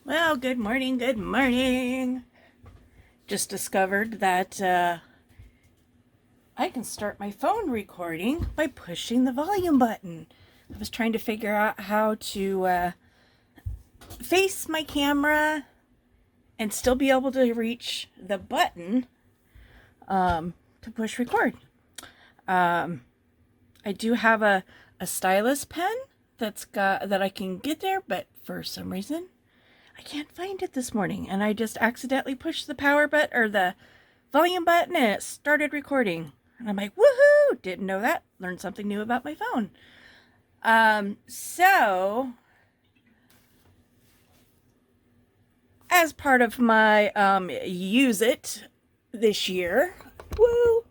Well, good morning, good morning. Just discovered that I can start my phone recording by pushing the volume button. I was trying to figure out how to face my camera and still be able to reach the button to push record. I do have a stylus pen that I can get there, but for some reason I can't find it this morning, and I just accidentally pushed the power button or the volume button, and it started recording. And I'm like, woohoo! Didn't know that. Learned something new about my phone. So as part of my use it this year, woo!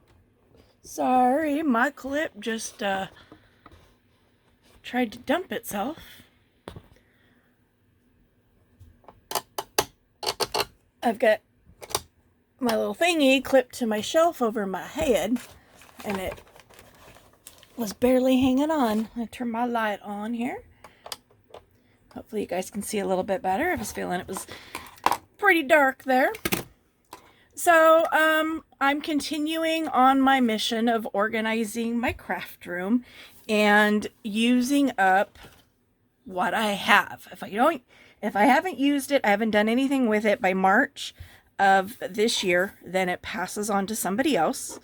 Sorry, my clip just tried to dump itself. I've got my little thingy clipped to my shelf over my head, and it was barely hanging on. I turned my light on here. Hopefully you guys can see a little bit better. I was feeling it was pretty dark there. So I'm continuing on my mission of organizing my craft room and using up what I have. If I haven't used it, I haven't done anything with it by March of this year, then it passes on to somebody else.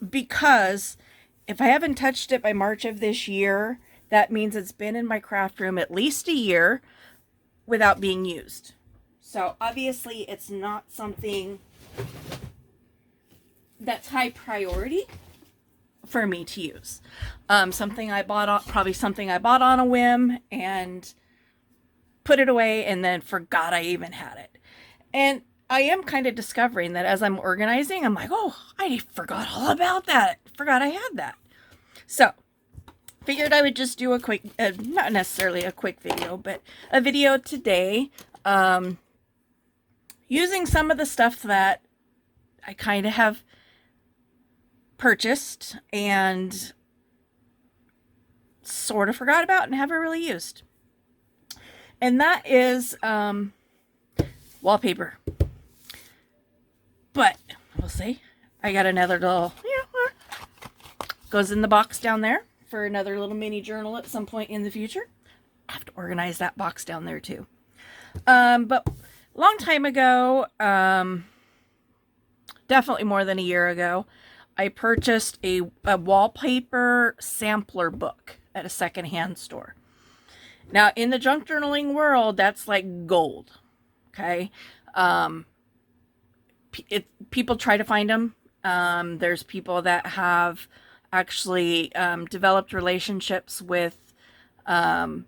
Because if I haven't touched it by March of this year, that means it's been in my craft room at least a year without being used. So obviously it's not something that's high priority for me to use. Probably something I bought on a whim and put it away and then forgot I even had it. And I am kind of discovering that as I'm organizing, I'm like, oh, I forgot all about that. Forgot I had that. So figured I would just do a quick, not necessarily a quick video, but a video today, using some of the stuff that I kind of have purchased and sort of forgot about and haven't really used. And that is wallpaper. But we'll see. I got another little, goes in the box down there for another little mini journal at some point in the future. I have to organize that box down there too. But a long time ago, definitely more than a year ago, I purchased a wallpaper sampler book at a secondhand store. Now, in the junk journaling world, that's like gold. Okay. People try to find them. There's people that have actually developed relationships with paint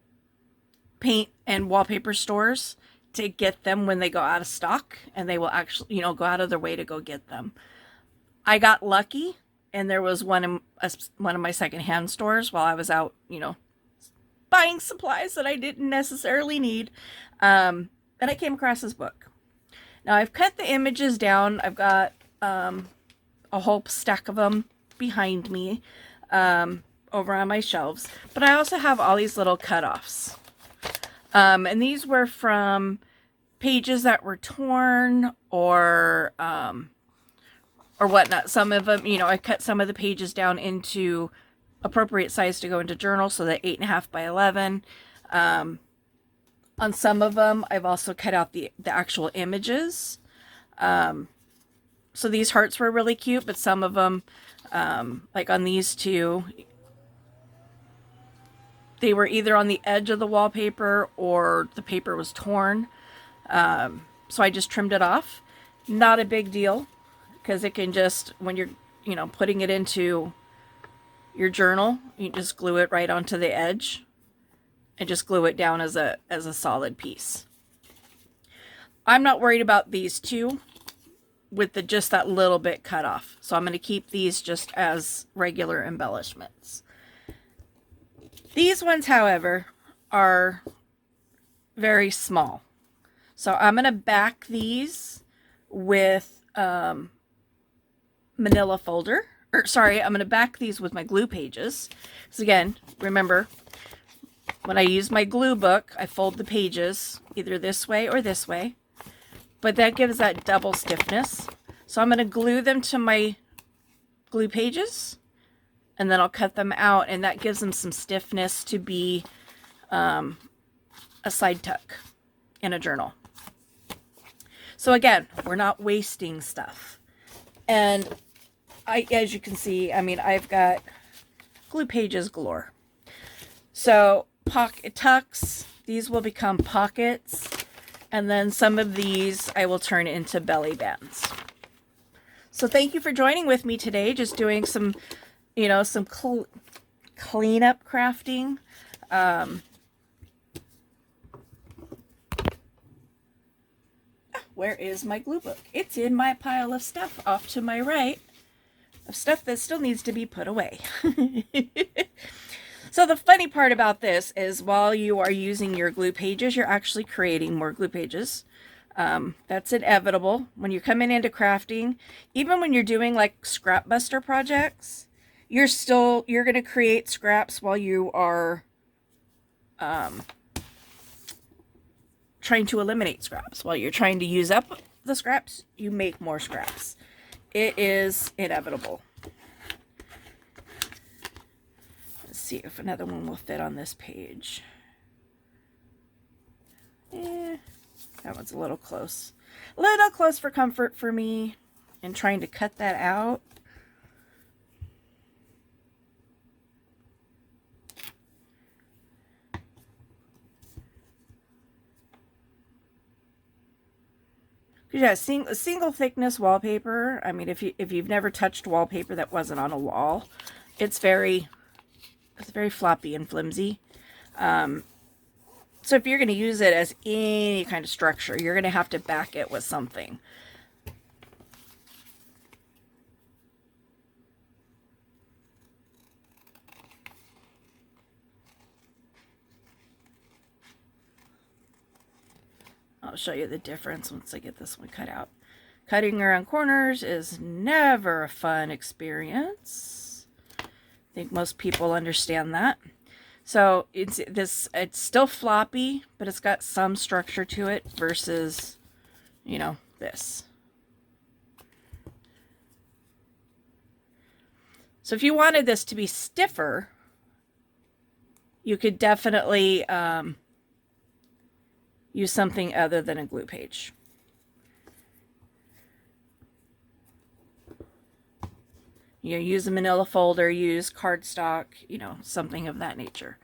and wallpaper stores to get them when they go out of stock, and they will actually, go out of their way to go get them. I got lucky, and there was one of my secondhand stores while I was out, buying supplies that I didn't necessarily need. And I came across this book. Now I've cut the images down. I've got a whole stack of them behind me over on my shelves. But I also have all these little cutoffs. And these were from pages that were torn or whatnot. Some of them, I cut some of the pages down into appropriate size to go into journal, so that 8.5 by 11. On some of them, I've also cut out the actual images. So these hearts were really cute, but some of them, like on these two, they were either on the edge of the wallpaper or the paper was torn. So I just trimmed it off. Not a big deal, because it can just, when you're, putting it into your journal, you just glue it right onto the edge and just glue it down as a solid piece. I'm not worried about these two with just that little bit cut off. So I'm going to keep these just as regular embellishments. These ones, however, are very small. So I'm going to back these with manila folder. I'm going to back these with my glue pages. So again, remember, When I use my glue book, I fold the pages either this way or this way, but that gives that double stiffness. So I'm going to glue them to my glue pages, and then I'll cut them out, and that gives them some stiffness to be a side tuck in a journal. So again, we're not wasting stuff. And as you can see, I mean, I've got glue pages galore. So pocket tucks, these will become pockets, and then some of these I will turn into belly bands. So thank you for joining with me today, just doing some, you know, some cleanup crafting. Where is my glue book? It's in my pile of stuff off to my right, of stuff that still needs to be put away. So the funny part about this is while you are using your glue pages, you're actually creating more glue pages. That's inevitable when you're coming into crafting. Even when you're doing like scrap buster projects, you're going to create scraps while you are trying to eliminate scraps. While you're trying to use up the scraps, you make more scraps. It is inevitable. Let's see if another one will fit on this page. That one's a little close. A little close for comfort for me, and trying to cut that out. Yeah, single thickness wallpaper. I mean, if you've never touched wallpaper that wasn't on a wall, it's very floppy and flimsy. So if you're going to use it as any kind of structure, you're going to have to back it with something. I'll show you the difference once I get this one cut out. Cutting around corners is never a fun experience. I think most people understand that. So it's still floppy, but it's got some structure to it versus, you know, this. So if you wanted this to be stiffer, you could definitely use something other than a glue page. You know, use a manila folder, use cardstock, you know, something of that nature.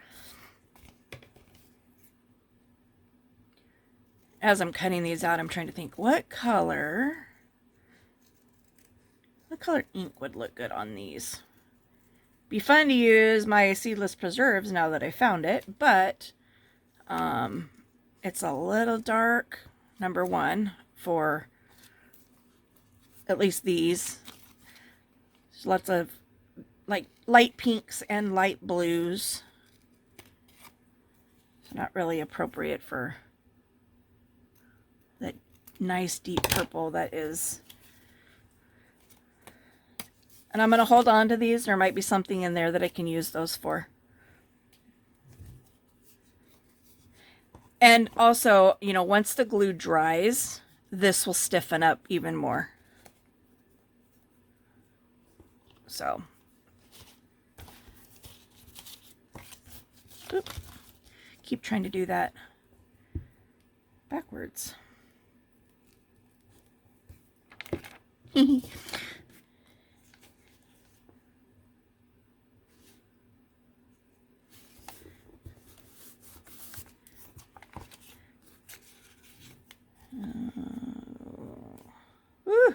As I'm cutting these out, I'm trying to think what color ink would look good on these. Be fun to use my seedless preserves now that I found it, but it's a little dark, number one, for at least these. There's lots of like light pinks and light blues. It's not really appropriate for that nice deep purple that is. And I'm going to hold on to these. There might be something in there that I can use those for. And also, you know, once the glue dries, this will stiffen up even more. So, keep trying to do that backwards.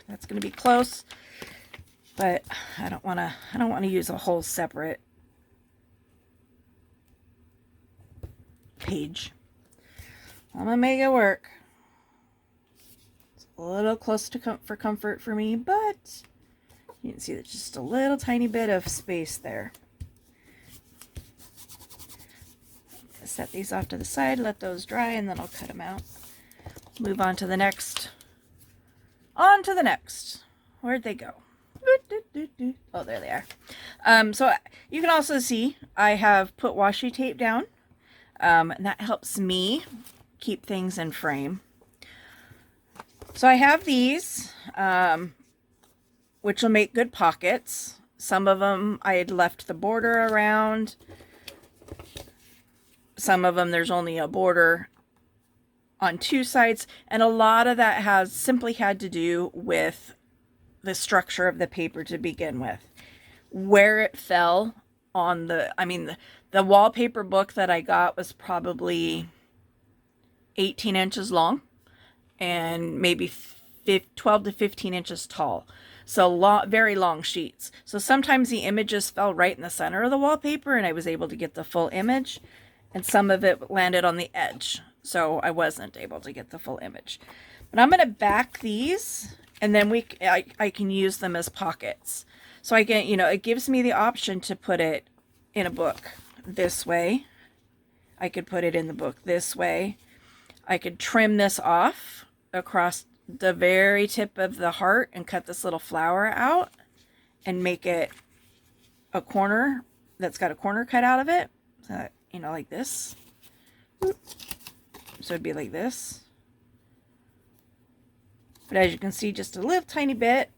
That's going to be close, but I don't want to use a whole separate page. I'm going to make it work. It's a little close to for comfort for me, but you can see there's just a little tiny bit of space there. Set these off to the side, let those dry, and then I'll cut them out. Move on to the next. On to the next. Where'd they go? Oh, there they are. So you can also see I have put washi tape down. And that helps me keep things in frame. So I have these, which will make good pockets. Some of them I had left the border around. Some of them there's only a border on two sides, and a lot of that has simply had to do with the structure of the paper to begin with. Where it fell on the wallpaper book that I got was probably 18 inches long and maybe 12 to 15 inches tall. So long, very long sheets. So sometimes the images fell right in the center of the wallpaper and I was able to get the full image, and some of it landed on the edge. So I wasn't able to get the full image. But I'm going to back these, and then I can use them as pockets. So I can, it gives me the option to put it in a book this way. I could put it in the book this way. I could trim this off across the very tip of the heart and cut this little flower out and make it a corner that's got a corner cut out of it. So, like this. So it'd be like this. But as you can see, just a little tiny bit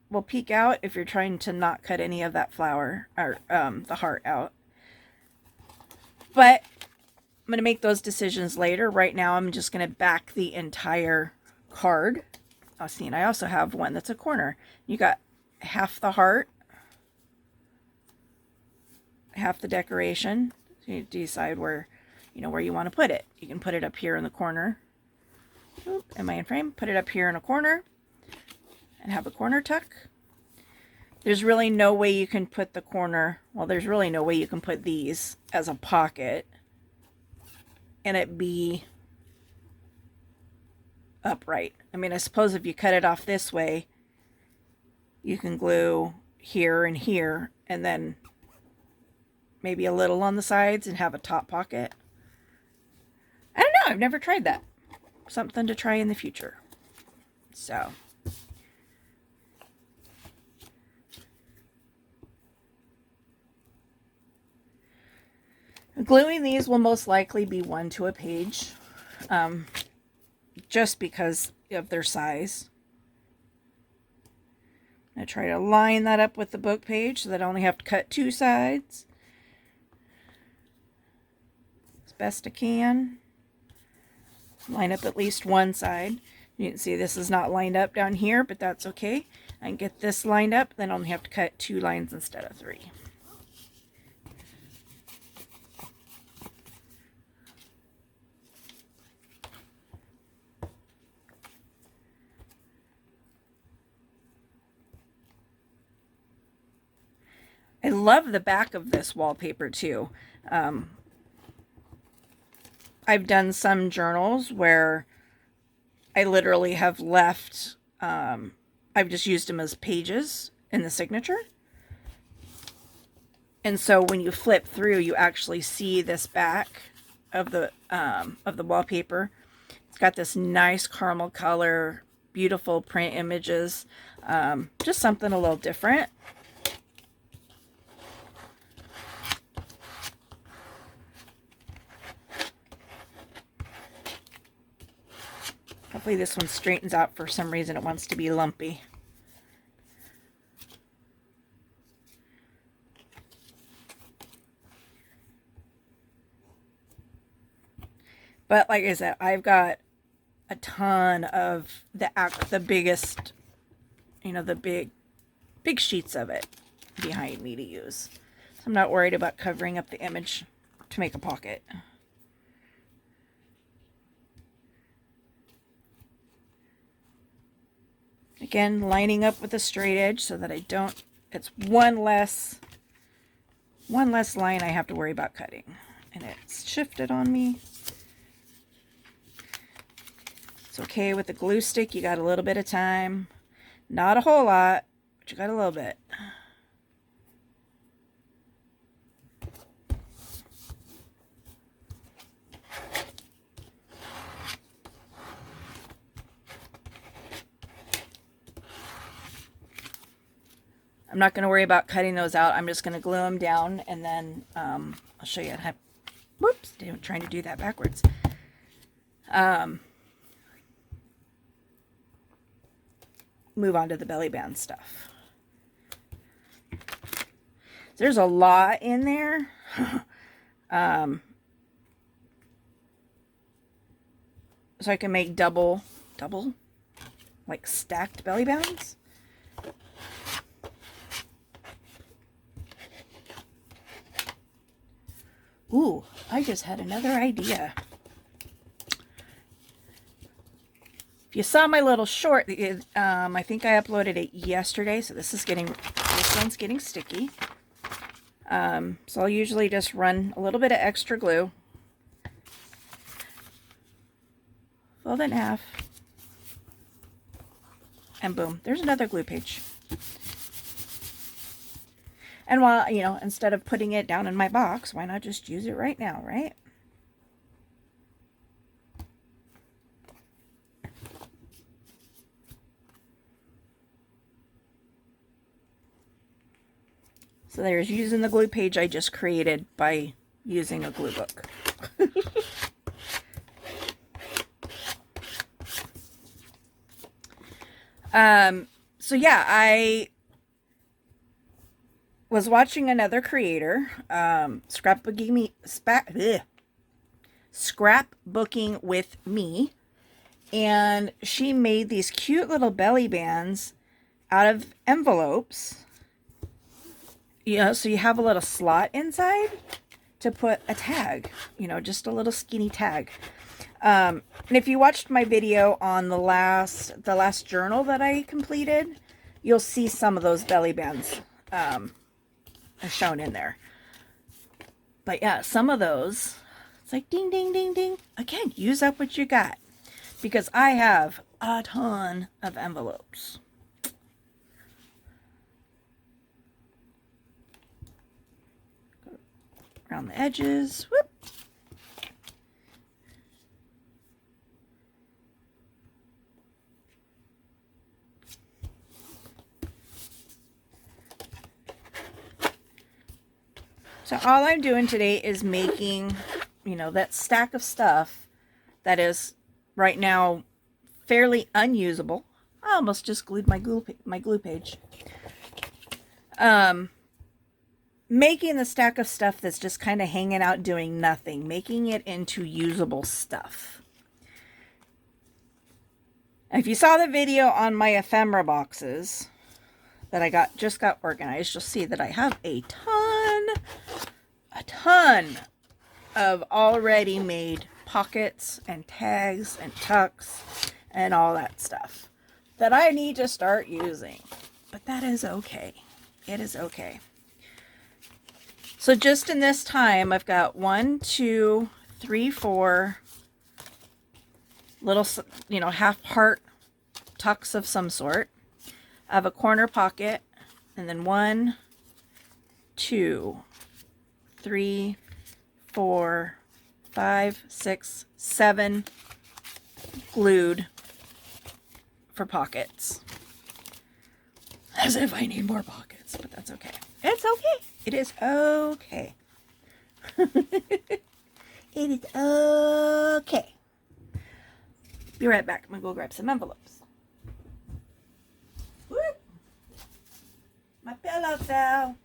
will peek out if you're trying to not cut any of that flower or the heart out. But I'm going to make those decisions later. Right now, I'm just going to back the entire card. Oh, see, and I also have one that's a corner. You got half the heart, half the decoration. So you decide where you want to put it. You can put it up here in the corner. Oop, am I in frame? Put it up here in a corner and have a corner tuck. There's really no way you can put the corner, well, there's really no way you can put these as a pocket and it be upright. I suppose if you cut it off this way, you can glue here and here and then maybe a little on the sides and have a top pocket. I don't know. I've never tried that. Something to try in the future. So. Gluing these will most likely be one to a page. Just because of their size. I try to line that up with the book page so that I only have to cut two sides. As best I can. Line up at least one side. You can see this is not lined up down here, but that's okay. I can get this lined up, then I only have to cut 2 lines instead of 3. I love the back of this wallpaper too. I've done some journals where I literally have left, I've just used them as pages in the signature. And so when you flip through, you actually see this back of the wallpaper. It's got this nice caramel color, beautiful print images, just something a little different. Hopefully this one straightens out. For some reason it wants to be lumpy. But like I said, I've got a ton of the biggest, the big sheets of it behind me to use. So I'm not worried about covering up the image to make a pocket. Again, lining up with a straight edge so that I don't, it's one less line I have to worry about cutting. And it's shifted on me. It's okay with the glue stick. You got a little bit of time. Not a whole lot, but you got a little bit. I'm not going to worry about cutting those out. I'm just going to glue them down, and then I'll show you how. Whoops. trying to do that backwards. Move on to the belly band stuff. There's a lot in there. So I can make double, like stacked belly bands. Ooh, I just had another idea. If you saw my little short, I think I uploaded it yesterday, so this one's getting sticky. So I'll usually just run a little bit of extra glue, fold it in half, and boom, there's another glue page. And while, instead of putting it down in my box, why not just use it right now, right? So there's using the glue page I just created by using a glue book. So yeah, I was watching another creator, scrapbooking with me, and she made these cute little belly bands out of envelopes. So you have a little slot inside to put a tag, just a little skinny tag. And if you watched my video on the last journal that I completed, you'll see some of those belly bands shown in there. But yeah, some of those, it's like ding, ding, ding, ding. Again, use up what you got, because I have a ton of envelopes. Go around the edges. Whoop. So all I'm doing today is making, that stack of stuff that is right now fairly unusable. I almost just glued my glue page. Making the stack of stuff that's just kind of hanging out doing nothing, making it into usable stuff. If you saw the video on my ephemera boxes that I just got organized, you'll see that I have a ton of already made pockets and tags and tucks and all that stuff that I need to start using. But that is okay. It is okay. So just in this time, I've got 1, 2, 3, 4 little, half part tucks of some sort. I have a corner pocket, and then 1, 2, 3, 4, 5, 6, 7 glued for pockets. As if I need more pockets, but that's okay. It's okay. It is okay. It is okay. Be right back. I'm going to go grab some envelopes. Whoop. My pillow fell.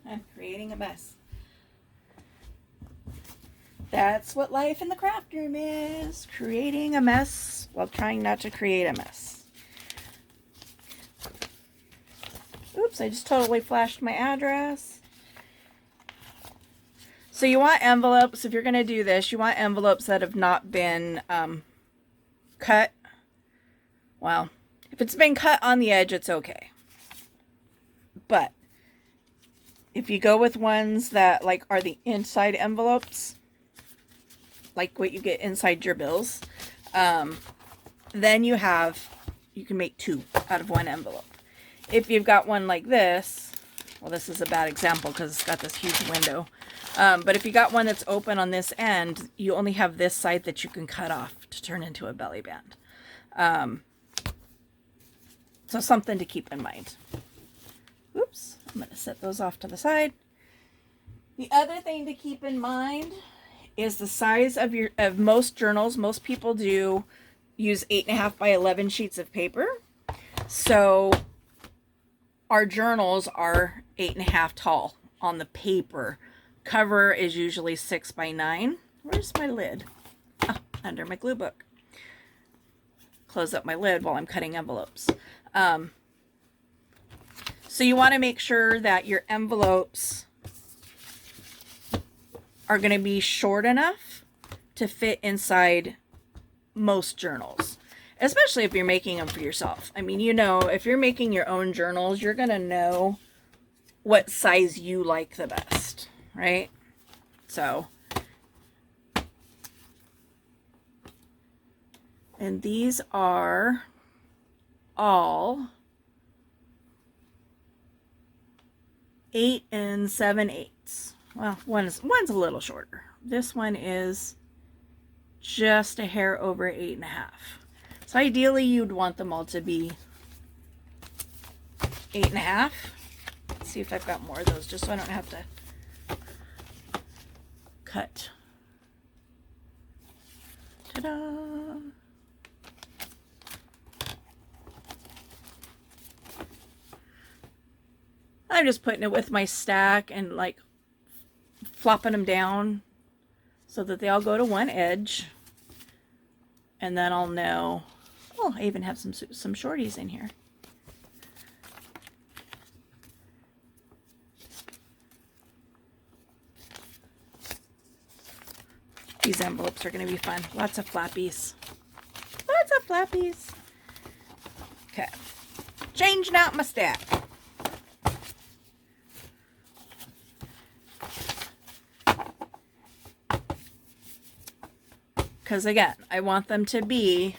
I'm creating a mess. That's what life in the craft room is. Creating a mess while trying not to create a mess. Oops, I just totally flashed my address. So you want envelopes, if you're going to do this, you want envelopes that have not been cut. Well, if it's been cut on the edge, it's okay. But if you go with ones that are the inside envelopes, like what you get inside your bills, then you can make 2 out of 1 envelope. If you've got one like this, well, this is a bad example because it's got this huge window. But if you got one that's open on this end, you only have this side that you can cut off to turn into a belly band. So something to keep in mind. Oops, I'm going to set those off to the side. The other thing to keep in mind is the size of most journals. Most people do use 8.5 by 11 sheets of paper. So our journals are 8.5 tall on the paper. Cover is usually 6 by 9. Where's my lid? Oh, under my glue book. Close up my lid while I'm cutting envelopes. So you want to make sure that your envelopes are going to be short enough to fit inside most journals, especially if you're making them for yourself. I mean, you know, if you're making your own journals, you're going to know what size you like the best, right? So, and these are all 8 7/8. Well, one's a little shorter. This one is just a hair over 8.5. So ideally you'd want them all to be 8.5. Let's see if I've got more of those, just so I don't have to cut. Ta-da! I'm just putting it with my stack and like flopping them down so that they all go to one edge. And then I'll know, oh, I even have some shorties in here. These envelopes are going to be fun. Lots of flappies. Lots of flappies. Okay. Changing out my stack. Because again, I want them to be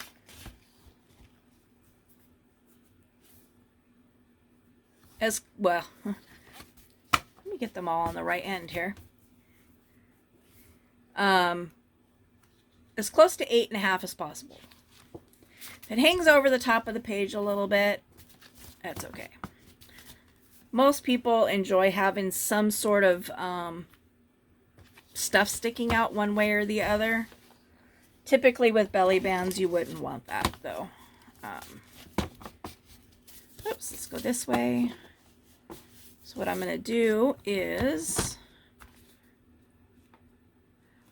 as well. Let me get them all on the right end here. As close to 8.5 as possible. If it hangs over the top of the page a little bit, that's okay. Most people enjoy having some sort of stuff sticking out one way or the other. Typically with belly bands, you wouldn't want that though. Oops, let's go this way. So what I'm going to do is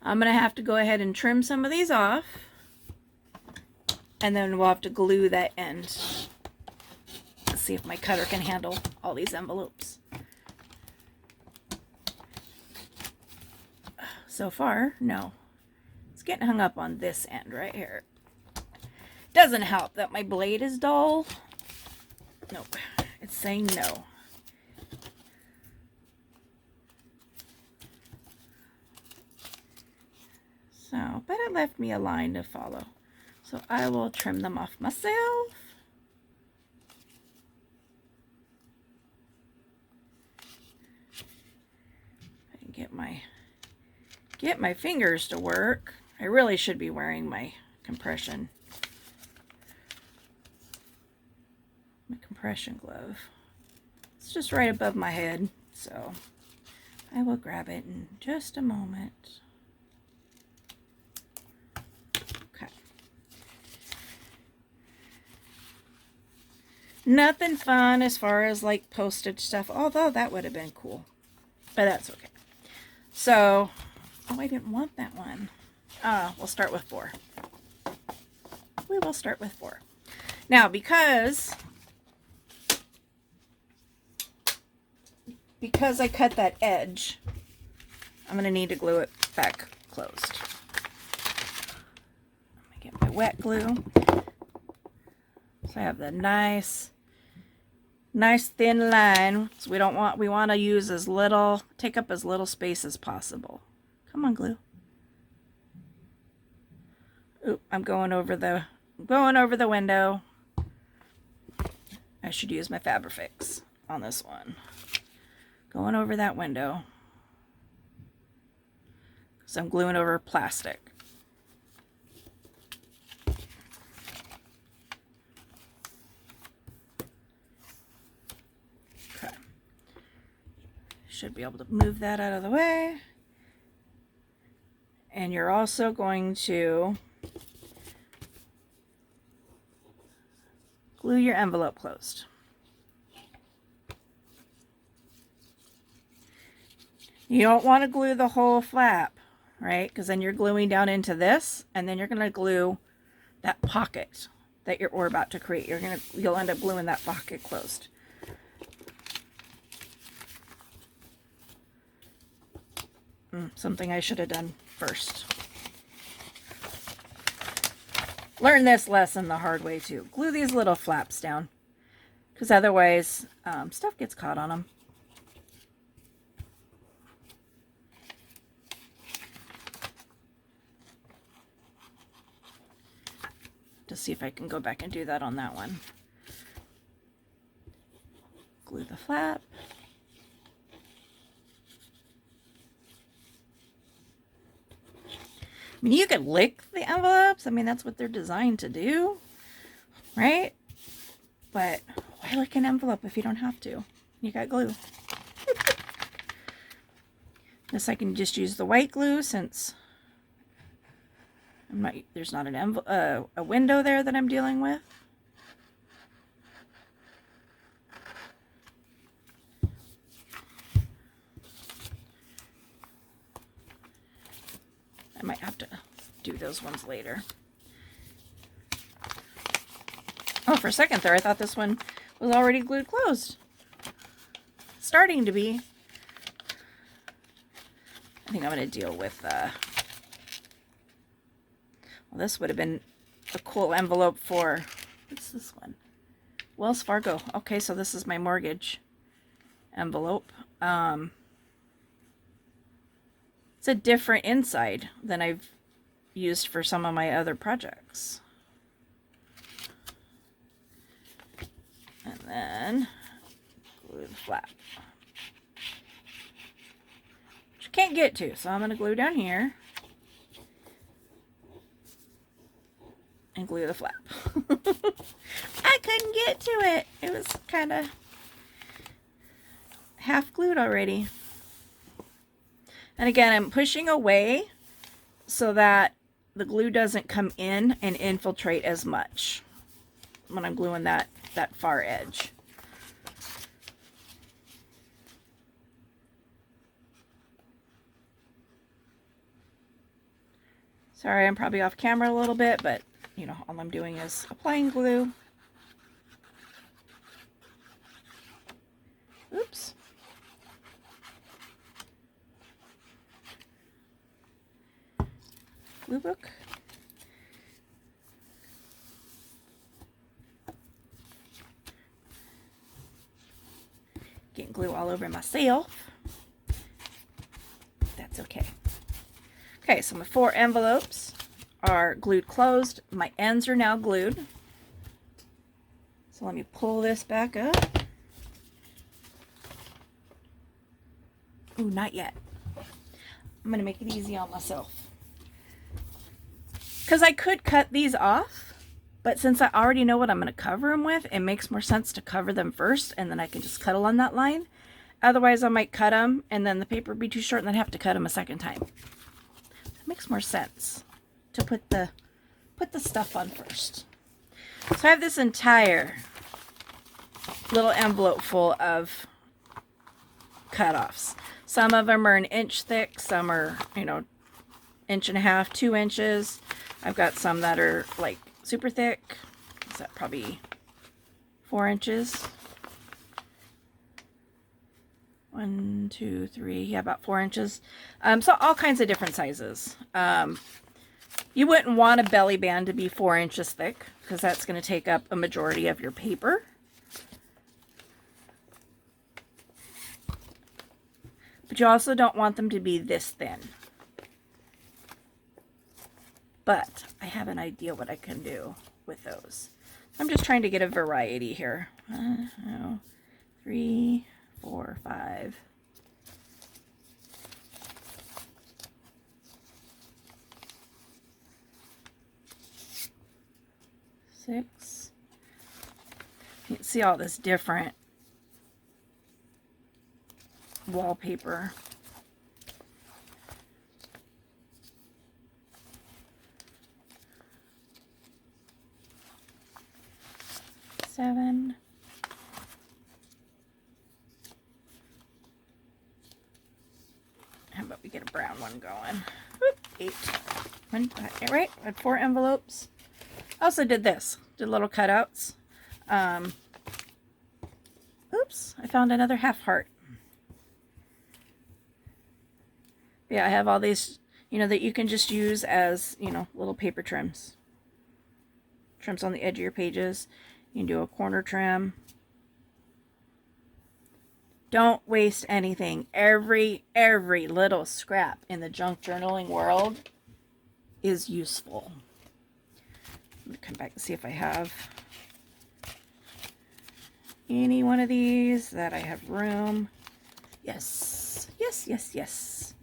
I'm going to have to go ahead and trim some of these off. And then we'll have to glue that end. Let's see if my cutter can handle all these envelopes. So far, no. It's getting hung up on this end right here. Doesn't help that my blade is dull. Nope. It's saying no. So, but it left me a line to follow. So I will trim them off myself. I can get my fingers to work. I really should be wearing my compression glove. It's just right above my head, so I will grab it in just a moment. Okay. Nothing fun as far as like postage stuff, although that would have been cool, but that's okay. So, oh, I didn't want that one. We'll start with 4. We will start with 4. Now, because I cut that edge, I'm going to need to glue it back closed. Let me get my wet glue. So I have the nice thin line. So we want to use as little, take up as little space as possible. Come on, glue. Oop, I'm going over the window. I should use my Fabrifix on this one. Going over that window. So I'm gluing over plastic. Okay. Should be able to move that out of the way. And you're also going to glue your envelope closed. You don't want to glue the whole flap, right? Because then you're gluing down into this, and then you're going to glue that pocket that we're about to create. You'll end up gluing that pocket closed. Something I should have done first. Learn this lesson the hard way too. Glue these little flaps down, because otherwise stuff gets caught on them. To see if I can go back and do that on that one. Glue the flap. I mean, you could lick the envelopes. I mean, that's what they're designed to do, right? But why lick an envelope if you don't have to? You got glue. This I can just use the white glue since there's not a window there that I'm dealing with. I might have to do those ones later. Oh, for a second there, I thought this one was already glued closed. Starting to be. I think I'm going to deal with, well, this would have been a cool envelope for, what's this one? Wells Fargo. Okay, so this is my mortgage envelope. It's a different inside than I've used for some of my other projects. And then glue the flap, which I can't get to, so I'm going to glue down here and glue the flap. I couldn't get to it. It was kind of half glued already. And again, I'm pushing away so that the glue doesn't come in and infiltrate as much when I'm gluing that far edge. Sorry, I'm probably off camera a little bit, but you know, all I'm doing is applying glue. Oops. Glue book. Getting glue all over myself. That's okay. Okay, so my 4 envelopes are glued closed. My ends are now glued. So let me pull this back up. Ooh, not yet. I'm going to make it easy on myself. Because I could cut these off, but since I already know what I'm going to cover them with, it makes more sense to cover them first, and then I can just cut along that line. Otherwise, I might cut them, and then the paper would be too short, and then have to cut them a second time. It makes more sense to put the stuff on first. So I have this entire little envelope full of cut-offs. Some of them are an inch thick, some are, you know, 1.5 inches, 2 inches. I've got some that are like super thick. Is that probably 4 inches? 1, 2, 3, yeah, about 4 inches. So all kinds of different sizes. You wouldn't want a belly band to be 4 inches thick because that's going to take up a majority of your paper. But you also don't want them to be this thin. But I have an idea what I can do with those. I'm just trying to get a variety here. 3, 4, 5. 6. You can see all this different wallpaper. 7. How about we get a brown one going? Oop, 8. Right? I had 4 envelopes. I also did this. Did little cutouts. Oops, I found another half heart. Yeah, I have all these, you know, that you can just use as, you know, little paper trims. Trims on the edge of your pages. You can do a corner trim. Don't waste anything. Every little scrap in the junk journaling world is useful. Let me come back and see if I have any one of these that I have room. Yes, yes, yes, yes.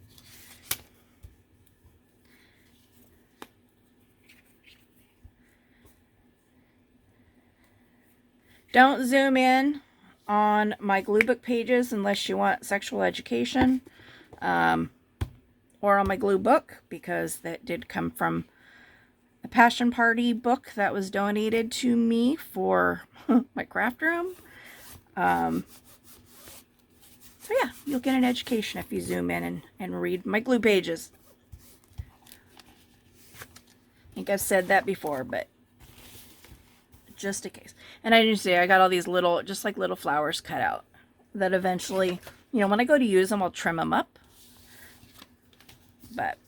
Don't zoom in on my glue book pages unless you want sexual education, or on my glue book, because that did come from a Passion Party book that was donated to me for my craft room. So yeah, you'll get an education if you zoom in and read my glue pages. I think I've said that before, but just in case. And I didn't say I got all these little, just like little flowers cut out that eventually, you know, when I go to use them, I'll trim them up. But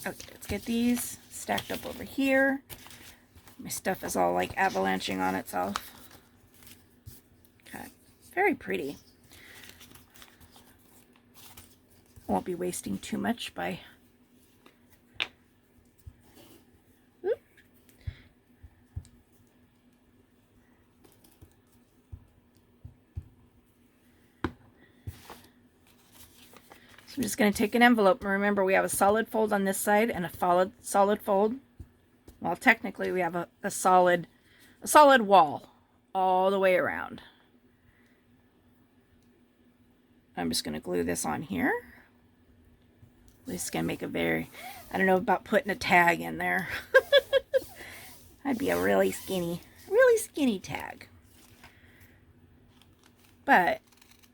okay, let's get these stacked up over here. My stuff is all like avalanching on itself. Okay, very pretty. Won't be wasting too much by I'm just going to take an envelope, and remember we have a solid fold on this side and a solid fold. Well, technically we have a solid wall all the way around. I'm just going to glue this on here. This is going to make a very, I don't know about putting a tag in there. That'd be a really skinny tag. But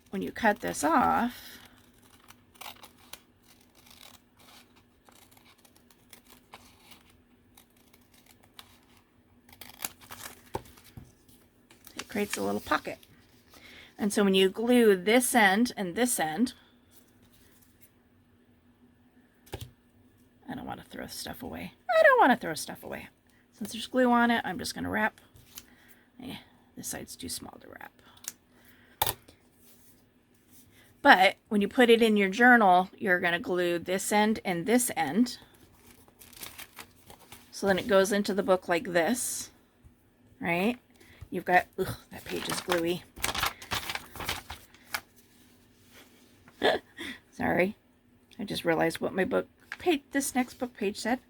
when you cut this off, it creates a little pocket. And so when you glue this end and this end, I don't want to throw stuff away. I don't want to throw stuff away. Since there's glue on it, I'm just going to wrap. This side's too small to wrap. But when you put it in your journal, you're going to glue this end and this end. So then it goes into the book like this, right? You've got, ugh, that page is gluey. Sorry. I just realized what my book page, this next book page said.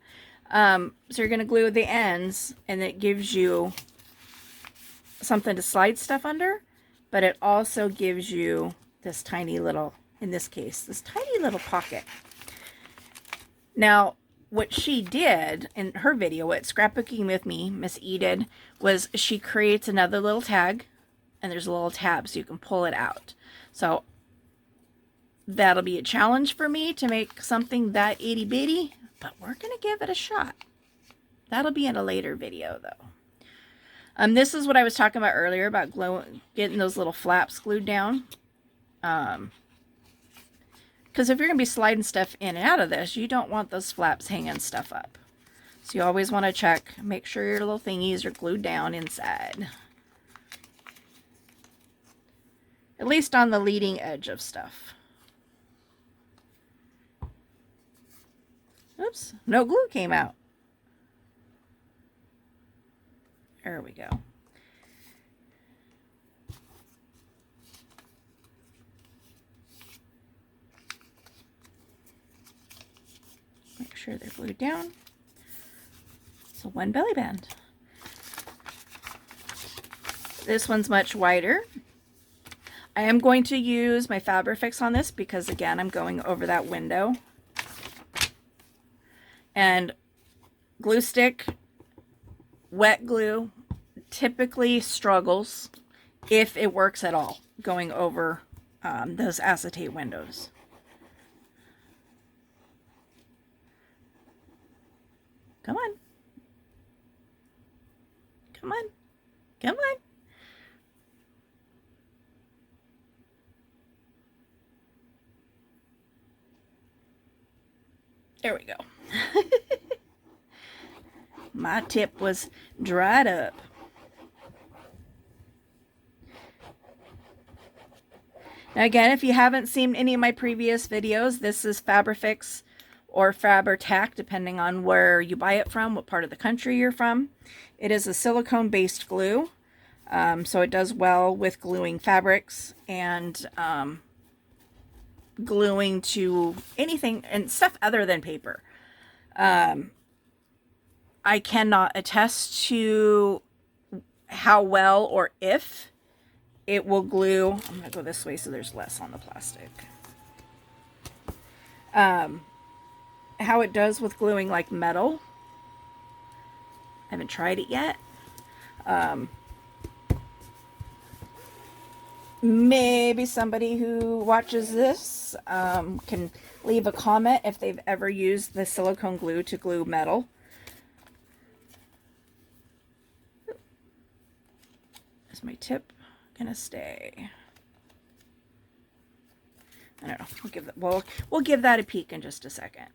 So you're going to glue the ends, and it gives you something to slide stuff under, but it also gives you this tiny little, in this case, this tiny little pocket. Now, what she did in her video at Scrapbooking with Me, Miss E did, was she creates another little tag, and there's a little tab so you can pull it out. So that'll be a challenge for me to make something that itty bitty, but we're going to give it a shot. That'll be in a later video though. This is what I was talking about earlier about getting those little flaps glued down. Because if you're going to be sliding stuff in and out of this, you don't want those flaps hanging stuff up. So you always want to check, make sure your little thingies are glued down inside. At least on the leading edge of stuff. Oops, no glue came out. There we go. Make sure they're glued down. So one belly band. This one's much wider. I am going to use my Fabrifix on this because, again, I'm going over that window. And glue stick, wet glue, typically struggles, if it works at all, going over those acetate windows. Come on. Come on. Come on. There we go. My tip was dried up. Now again, if you haven't seen any of my previous videos, this is Fabrifix or Fabri-Tac, depending on where you buy it from, what part of the country you're from. It is a silicone-based glue, so it does well with gluing fabrics and gluing to anything and stuff other than paper. I cannot attest to how well or if it will glue. I'm going to go this way so there's less on the plastic. How it does with gluing like metal. I haven't tried it yet. Maybe somebody who watches this can leave a comment if they've ever used the silicone glue to glue metal. Is my tip gonna stay? I don't know. We'll give that a peek in just a second.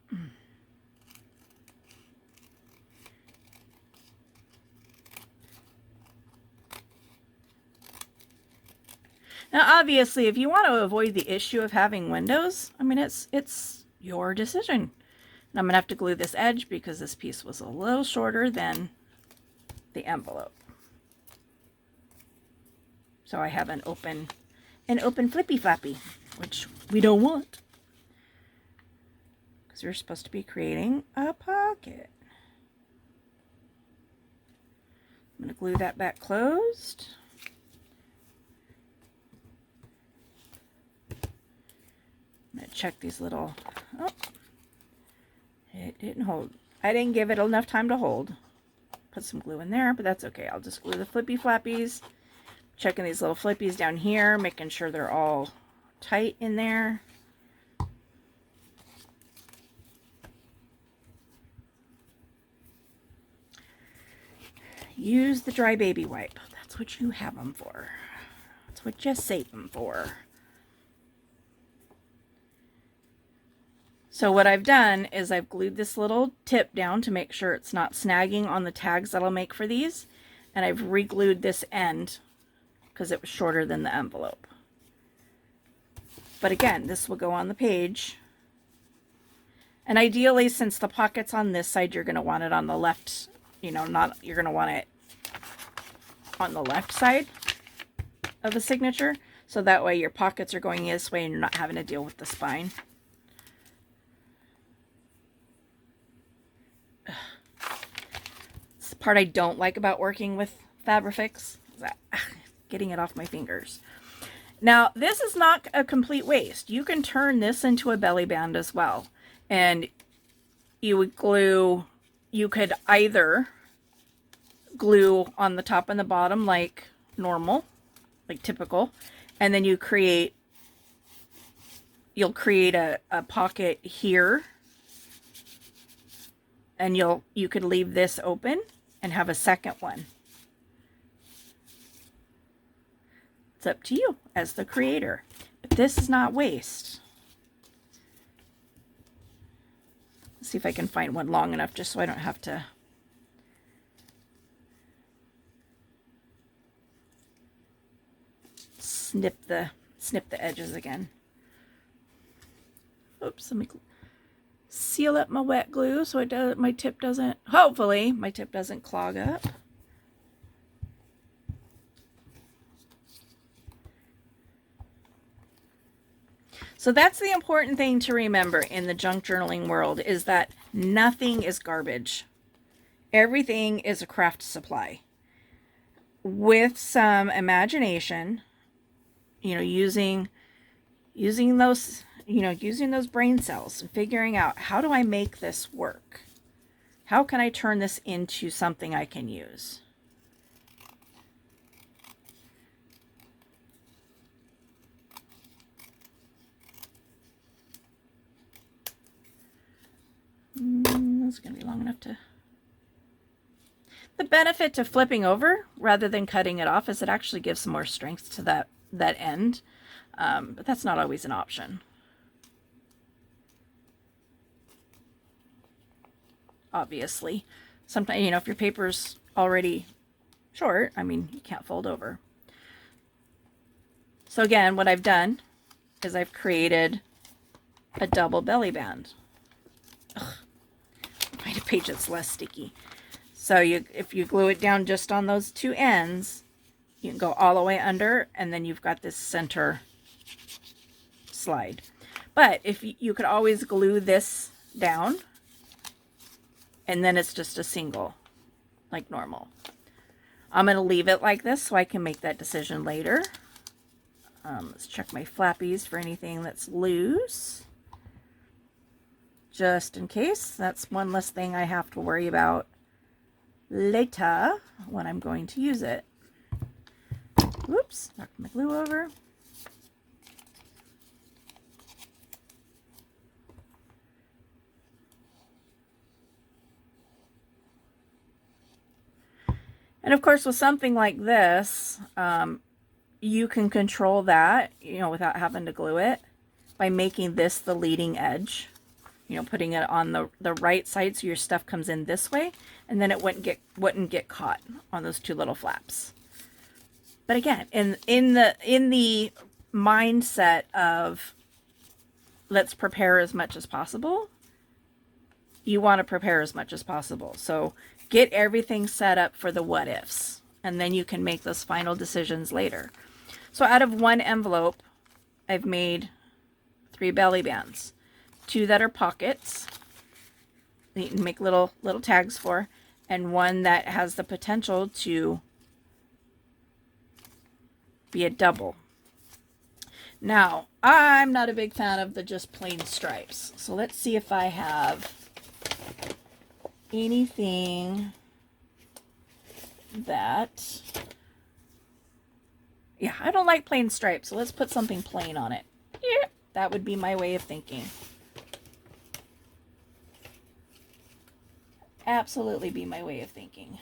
Now, obviously, if you want to avoid the issue of having windows, I mean, it's your decision. And I'm going to have to glue this edge because this piece was a little shorter than the envelope. So I have an open flippy flappy, which we don't want. Because we're supposed to be creating a pocket. I'm going to glue that back closed. I'm going to check these little, oh, it didn't hold. I didn't give it enough time to hold. Put some glue in there, but that's okay. I'll just glue the flippy flappies. Checking these little flippies down here, making sure they're all tight in there. Use the dry baby wipe. That's what you have them for. That's what you save them for. So what I've done is I've glued this little tip down to make sure it's not snagging on the tags that I'll make for these. And I've re-glued this end because it was shorter than the envelope. But again, this will go on the page. And ideally, since the pocket's on this side, you're going to want it on the left, you're going to want it on the left side of the signature. So that way your pockets are going this way and you're not having to deal with the spine. It's the part I don't like about working with Fabrifix. Getting it off my fingers. Now, this is not a complete waste. You can turn this into a belly band as well. And you could either glue on the top and the bottom like normal, like typical, and then you'll create a pocket here, and you could leave this open and have a second one. It's up to you as the creator. But this is not waste. Let's see if I can find one long enough just so I don't have to snip the edges again. Oops, let me seal up my wet glue so hopefully my tip doesn't clog up. So that's the important thing to remember in the junk journaling world, is that nothing is garbage. Everything is a craft supply. with some imagination, using those, using those brain cells and figuring out, how do I make this work? How can I turn this into something I can use? That's going to be long enough to... The benefit to flipping over rather than cutting it off is it actually gives some more strength to that end. But that's not always an option. Obviously. Sometimes, if your paper's already short, you can't fold over. So again, what I've done is I've created a double belly band. Find a page that's less sticky. So if you glue it down just on those two ends, you can go all the way under, and then you've got this center slide. But if you could always glue this down, and then it's just a single, like normal. I'm going to leave it like this so I can make that decision later. Let's check my flappies for anything that's loose, just in case. That's one less thing I have to worry about later when I'm going to use it. Whoops, knocked my glue over. And of course, with something like this, you can control that, without having to glue it, by making this the leading edge. Putting it on the right side so your stuff comes in this way, and then it wouldn't get caught on those two little flaps. But again, in the mindset of let's prepare as much as possible, you want to prepare as much as possible. So get everything set up for the what ifs, and then you can make those final decisions later. So out of one envelope, I've made 3 belly bands. 2 that are pockets that you can make little tags for, and 1 that has the potential to be a double. Now, I'm not a big fan of the just plain stripes, so let's see if I have anything that... Yeah, I don't like plain stripes, so let's put something plain on it. Yeah, that would be my way of thinking. Absolutely be my way of thinking.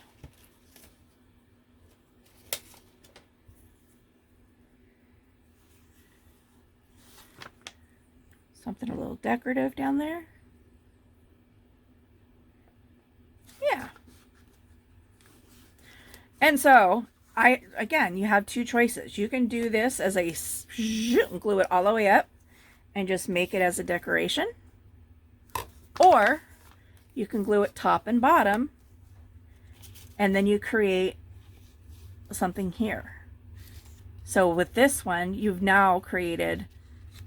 Something a little decorative down there. Yeah. And so, again, you have 2 choices. You can do this as a glue it all the way up and just make it as a decoration. Or you can glue it top and bottom, and then you create something here. So with this one, you've now created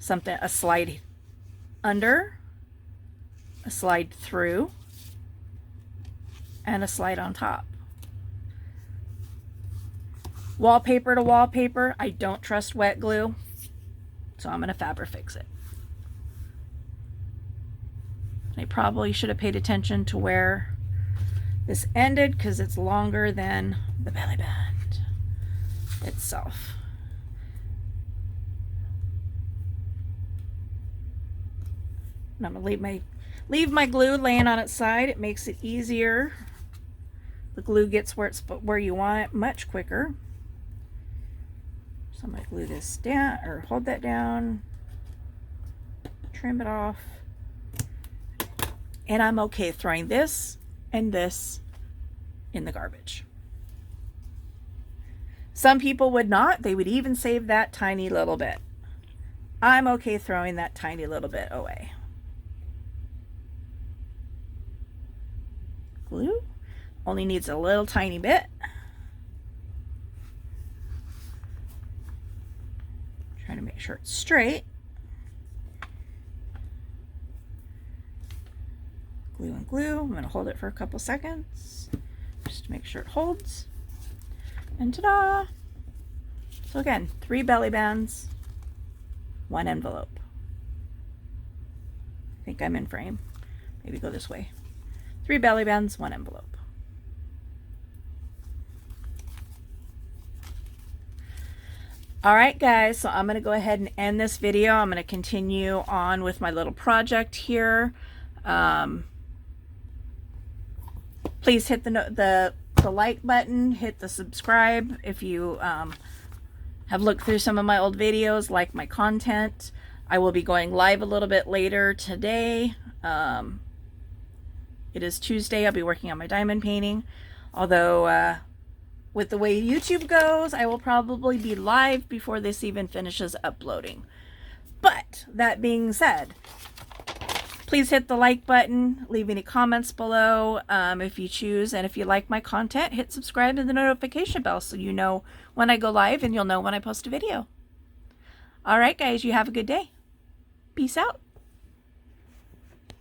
something, a slide under, a slide through, and a slide on top. Wallpaper to wallpaper, I don't trust wet glue, so I'm going to Fabrifix it. I probably should have paid attention to where this ended, because it's longer than the belly band itself. And I'm going to leave my glue laying on its side. It makes it easier. The glue gets where you want it much quicker. So I'm going to glue this down, or hold that down, trim it off. And I'm okay throwing this and this in the garbage. Some people would not. They would even save that tiny little bit. I'm okay throwing that tiny little bit away. Glue only needs a little tiny bit. Trying to make sure it's straight. Glue and glue. I'm going to hold it for a couple seconds just to make sure it holds. And ta-da! So again, 3 belly bands, 1 envelope. I think I'm in frame. Maybe go this way. 3 belly bands, 1 envelope. Alright guys, so I'm going to go ahead and end this video. I'm going to continue on with my little project here. Please hit the like button, hit the subscribe if you have looked through some of my old videos, like my content. I will be going live a little bit later today. It is Tuesday. I'll be working on my diamond painting. Although with the way YouTube goes, I will probably be live before this even finishes uploading. But that being said, please hit the like button, leave any comments below if you choose, and if you like my content, hit subscribe and the notification bell so you know when I go live and you'll know when I post a video. Alright guys, you have a good day. Peace out.